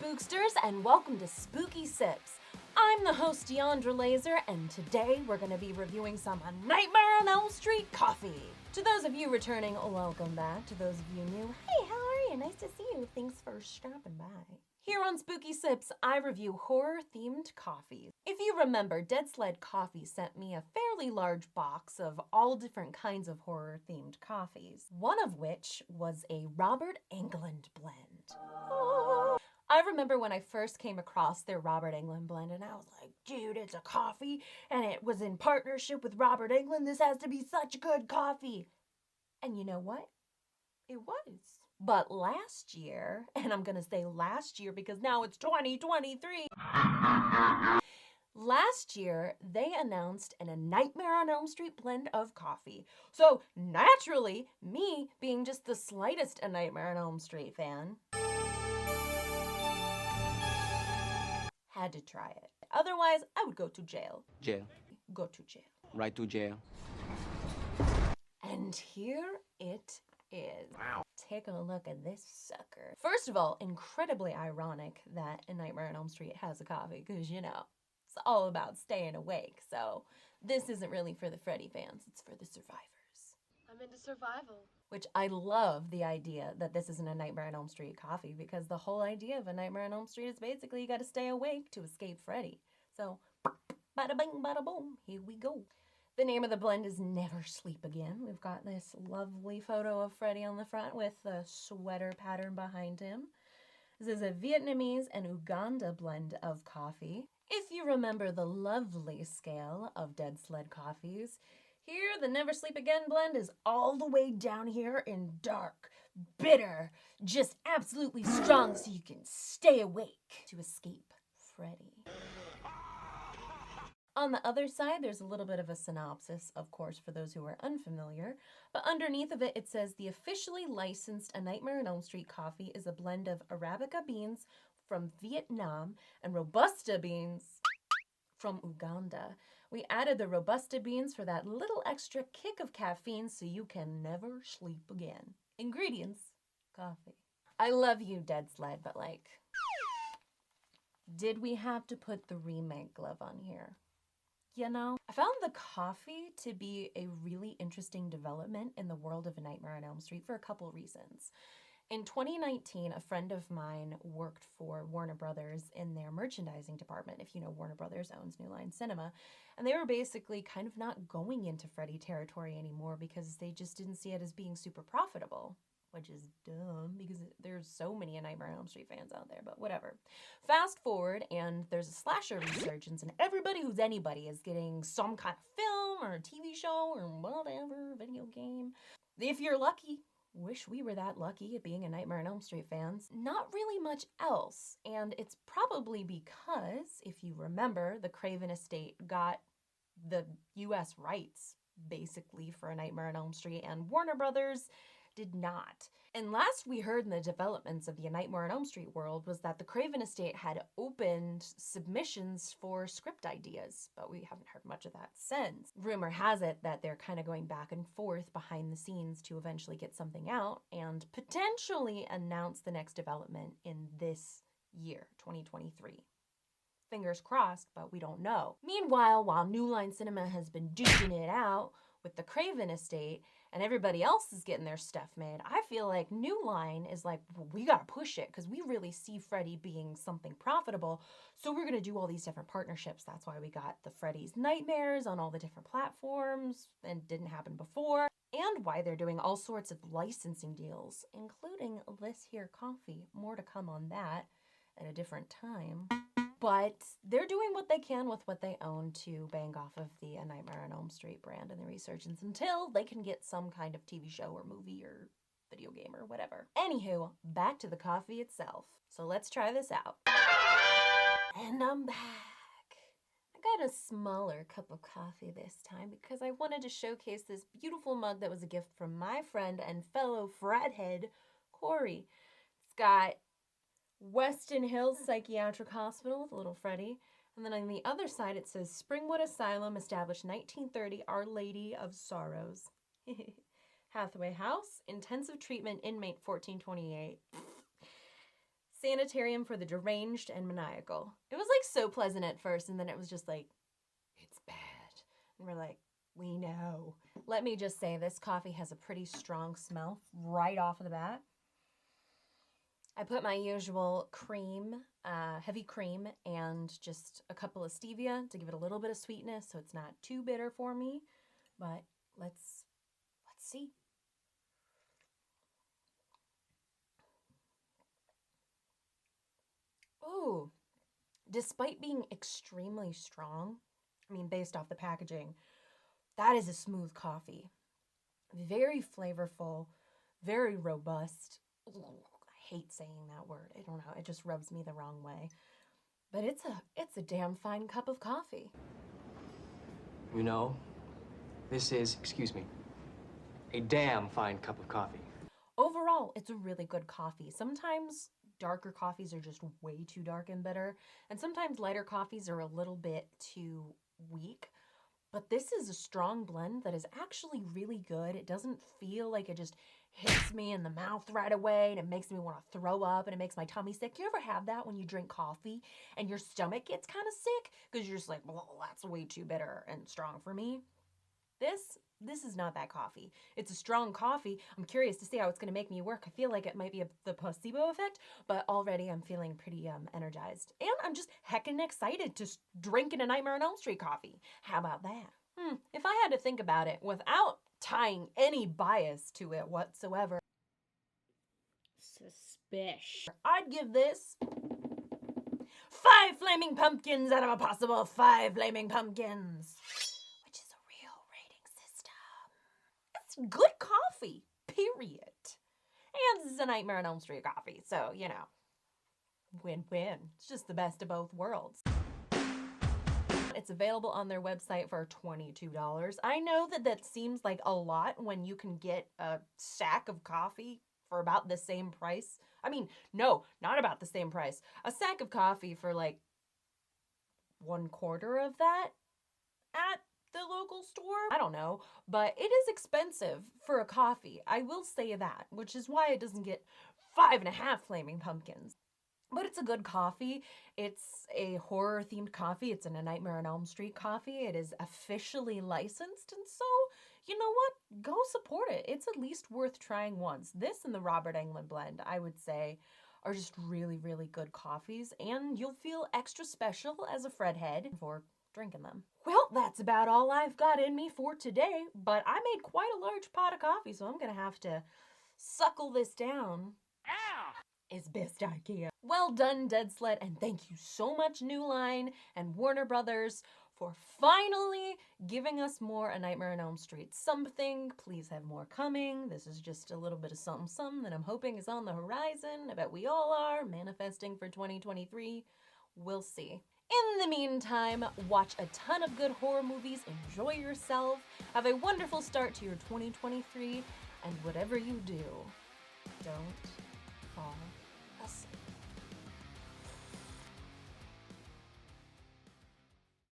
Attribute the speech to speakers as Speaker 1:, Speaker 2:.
Speaker 1: spooksters, and welcome to Spooky Sips. I'm the host, Deandra Laser, and today we're going to be reviewing some Nightmare on Elm Street coffee. To those of you returning, welcome back. To those of you new, hey, how are you? Nice to see you. Thanks for stopping by. Here on Spooky Sips, I review horror-themed coffees. If you remember, Dead Sled Coffee sent me a fairly large box of all different kinds of horror-themed coffees, one of which was a Robert Englund blend. I remember when I first came across their Robert Englund blend, and I was like, dude, it's a coffee, and it was in partnership with Robert Englund. This has to be such good coffee. And you know what? It was. But last year, and I'm gonna say last year because now it's 2023. Last year, they announced a Nightmare on Elm Street blend of coffee. So naturally, me being just the slightest a Nightmare on Elm Street fan, had to try it. Otherwise, I would go to jail.
Speaker 2: Jail.
Speaker 1: Go to jail.
Speaker 2: Right to jail.
Speaker 1: And here it is.
Speaker 2: Wow.
Speaker 1: Take a look at this sucker. First of all, incredibly ironic that A Nightmare on Elm Street has a coffee, because, you know, it's all about staying awake. So this isn't really for the Freddy fans, it's for the survivors.
Speaker 3: I'm into survival.
Speaker 1: Which I love the idea that this isn't a Nightmare on Elm Street coffee, because the whole idea of A Nightmare on Elm Street is basically you gotta stay awake to escape Freddy. So, bada bing, bada boom, here we go. The name of the blend is Never Sleep Again. We've got this lovely photo of Freddy on the front with the sweater pattern behind him. This is a Vietnamese and Uganda blend of coffee. If you remember the lovely scale of Dead Sled coffees, here the Never Sleep Again blend is all the way down here in dark, bitter, just absolutely strong so you can stay awake to escape Freddy. On the other side, there's a little bit of a synopsis, of course, for those who are unfamiliar, but underneath of it, it says, the officially licensed A Nightmare on Elm Street coffee is a blend of Arabica beans from Vietnam and Robusta beans from Uganda. We added the Robusta beans for that little extra kick of caffeine so you can never sleep again. Ingredients, coffee. I love you, Dead Sled, but like, did we have to put the remake glove on here? You know, I found the coffee to be a really interesting development in the world of A Nightmare on Elm Street for a couple reasons. In 2019, a friend of mine worked for Warner Brothers in their merchandising department. If you know, Warner Brothers owns New Line Cinema, and they were basically kind of not going into Freddy territory anymore because they just didn't see it as being super profitable. Which is dumb because there's so many A Nightmare on Elm Street fans out there, but whatever. Fast forward, and there's a slasher resurgence, and everybody who's anybody is getting some kind of film or a TV show or whatever, video game. If you're lucky, wish we were that lucky at being a Nightmare on Elm Street fans. Not really much else, and it's probably because, if you remember, the Craven estate got the US rights, basically, for A Nightmare on Elm Street, and Warner Brothers did not. And last we heard in the developments of the A Nightmare on Elm Street world was that the Craven estate had opened submissions for script ideas, but we haven't heard much of that since. Rumor has it that they're kind of going back and forth behind the scenes to eventually get something out and potentially announce the next development in this year, 2023. Fingers crossed, but we don't know. Meanwhile, while New Line Cinema has been duking it out with the Craven estate, and everybody else is getting their stuff made, I feel like New Line is like, well, we gotta push it because we really see Freddy being something profitable, so we're gonna do all these different partnerships. That's why we got the Freddy's Nightmares on all the different platforms, and didn't happen before, and why they're doing all sorts of licensing deals, including this here coffee. More to come on that at a different time. But they're doing what they can with what they own to bang off of the A Nightmare on Elm Street brand and the resurgence until they can get some kind of TV show or movie or video game or whatever. Anywho, back to the coffee itself. So let's try this out. And I'm back. I got a smaller cup of coffee this time because I wanted to showcase this beautiful mug that was a gift from my friend and fellow fredhead, Corey. It's got Weston Hills Psychiatric Hospital with little Freddy. And then on the other side, it says Springwood Asylum, established 1930, Our Lady of Sorrows. Hathaway House, intensive treatment, inmate 1428. Sanitarium for the deranged and maniacal. It was like so pleasant at first, and then it was just like, it's bad. And we're like, we know. Let me just say, this coffee has a pretty strong smell right off of the bat. I put my usual cream, heavy cream, and just a couple of stevia to give it a little bit of sweetness so it's not too bitter for me. But let's see. Ooh, despite being extremely strong, I mean, based off the packaging, that is a smooth coffee. Very flavorful, very robust. Ooh, I hate saying that word. I don't know. It just rubs me the wrong way. But it's a damn fine cup of coffee.
Speaker 2: You know, this is, excuse me, a damn fine cup of coffee.
Speaker 1: Overall, it's a really good coffee. Sometimes darker coffees are just way too dark and bitter, and sometimes lighter coffees are a little bit too weak. But this is a strong blend that is actually really good. It doesn't feel like it just hits me in the mouth right away and it makes me want to throw up and it makes my tummy sick. You ever have that when you drink coffee and your stomach gets kind of sick because you're just like, well, that's way too bitter and strong for me? This is not that coffee. It's a strong coffee. I'm curious to see how it's going to make me work. I feel like it might be the placebo effect, but already I'm feeling pretty energized. And I'm just heckin' excited to drink a Nightmare on Elm Street coffee. How about that? If I had to think about it without tying any bias to it whatsoever,
Speaker 3: Suspicious.
Speaker 1: I'd give this 5 flaming pumpkins out of a possible 5 flaming pumpkins. Good coffee, period. And this is a Nightmare on Elm Street coffee, so, you know, win-win. It's just the best of both worlds. It's available on their website for $22. I know that seems like a lot when you can get a sack of coffee for about the same price. I mean, no, not about the same price. A sack of coffee for like 1/4 of that at the local store? I don't know, but it is expensive for a coffee. I will say that, which is why it doesn't get 5.5 flaming pumpkins. But it's a good coffee. It's a horror-themed coffee. It's in a Nightmare on Elm Street coffee. It is officially licensed, and so, you know what? Go support it. It's at least worth trying once. This and the Robert Englund blend, I would say, are just really, really good coffees, and you'll feel extra special as a Fredhead for drinking them. Well, that's about all I've got in me for today, but I made quite a large pot of coffee, so I'm gonna have to suckle this down as best I can. Well done, Dead Sled, and thank you so much, New Line and Warner Brothers, for finally giving us more A Nightmare on Elm Street something. Please have more coming. This is just a little bit of something that I'm hoping is on the horizon. I bet we all are manifesting for 2023. We'll see. In the meantime, watch a ton of good horror movies, enjoy yourself, have a wonderful start to your 2023, and whatever you do, don't fall asleep.